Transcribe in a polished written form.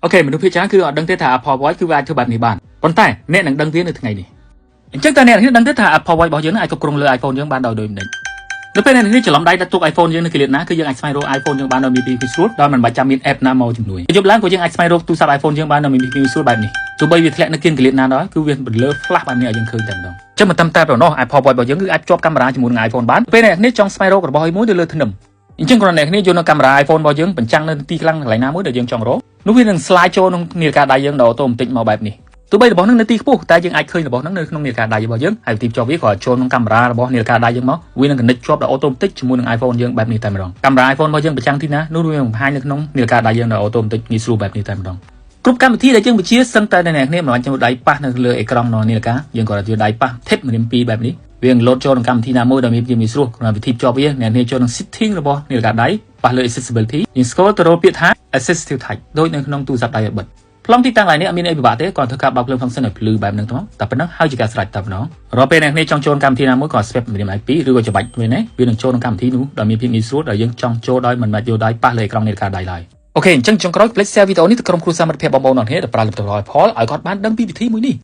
អូខេមនុស្សភាគច្រើនគឺអត់ដឹងទេថា Apple Watch គឺវាអាចធ្វើបែបនេះបានប៉ុន្តែអ្នកនឹងដឹងវានៅថ្ងៃនេះអញ្ចឹងតើអ្នកនេះដឹងទេថា Apple Watch របស់យើងអាចគ្រប់គ្រងលើ iPhone យើងបានដោយដូចម្ដេចនៅពេលអ្នកនេះច្រឡំដៃដាក់ទុក iPhone យើងនៅកលៀតណាគឺយើងអាចស្វែងរក iPhone យើងបានដោយមានពីស្រួលដោយមិនបាច់ចាំមាន app ណាមកជំនួយយប់ឡើងក៏យើងអាចស្វែងរកទូរស័ព្ទ iPhone យើងបានដោយមានពីស្រួលបែបនេះទោះបីវាធ្លាក់នៅកលៀតណាដែរគឺវាបន្លឺ flash បែបនេះឲ្យយើងឃើញតែម្ដងចឹងមិនតែប៉ុណ្ណោះ Apple Watch របស់យើងគឺអាចភ្ជាប់កាមេរ៉ាជាមួយនឹង iPhone បានពេលអ្នកនេះចង់ស្វែងរករបស់មួយទៅលើធ្នឹមអញ្ចឹងគ្រាន់តែអ្នកនេះយកនៅកាមេរ៉ា iPhone របស់យើងបញ្ចាំងនៅទីខ្លាំងកន្លែងណាមួយដែលយើងចង់រកនោះវានឹង slide ចូលក្នុងនាឡិកាដៃយើងដោយអូតូម៉ាទិកមកបែបនេះទោះបីរបស់នឹងនៅទីខ្ពស់តែយើងអាចឃើញរបស់នឹងនៅក្នុងនាឡិកាដៃរបស់យើងហើយទីភ្ជាប់វាក៏ចូលក្នុងកាមេរ៉ារបស់នាឡិកាដៃយើងមកវានឹង connect ជាប់ដោយអូតូម៉ាទិកជាមួយនឹង iPhone យើងបែបនេះតែម្ដងកាមេរ៉ា iPhone របស់យើងបញ្ចាំងទីណានោះវាបង្ហាញនៅក្នុងនាឡិកាដៃយើងដោយអូតូម៉ាទិកងាយស្រួលបែបនេះតែម្ដងគ្រប់កម្មវិធីដែលយើងបញ្ជាសឹងតែអ្នកនេះមិនបាច់ចូលដៃប៉ះនៅលើអេក្រង់របស់នាឡិកាយើងក៏យកដៃប៉ះ tip ម្រាម2បែបនេះវានឹង load ចូលក្នុងកម្មវិធីណាមួយដែលមានភាពងាយស្រួលក្នុងវិធីភ្ជាប់វាអ្នកនេះចូលក្នុង setting របស់នាឡិកាដៃប៉ះលើ accessibility យើង scroll ទៅរកពាក្យថា assistive touch ដូចនៅក្នុងទូរស័ព្ទដៃបិទប្លង់ទីតាំងឡើយនេះអត់មានអីពិបាកទេគ្រាន់តែធ្វើការបើកភ្លើង function ឲ្យភ្លឺបែបហ្នឹងទៅតែប៉ុណ្ណឹងហើយជាការស្រេចតែប៉ុណ្ណោះរាល់ពេលអ្នកនេះចង់ចូលកម្មវិធីណាមួយក៏ swap ម្រាមដៃ2ឬក៏ច្បាច់វានេះវានឹងចូលក្នុងកម្មវិធីនោះដោយមានភាពងាយស្រួលដែលយើងចង់ចូលដោយមិនបាច់យកដៃប៉ះលើអេក្រង់នាឡិកាដៃឡើយអូខេអញ្ចឹងចុងក្រោយ Please share វីដេអូនេះទៅក្រុមគ្រួសារមិត្តភ័ក្តិបងប្អូនអរគ្នាដែលប្រើលំទៅដល់ Apple ឲ្យគាត់បានដឹងពីវិធីមួយនេះ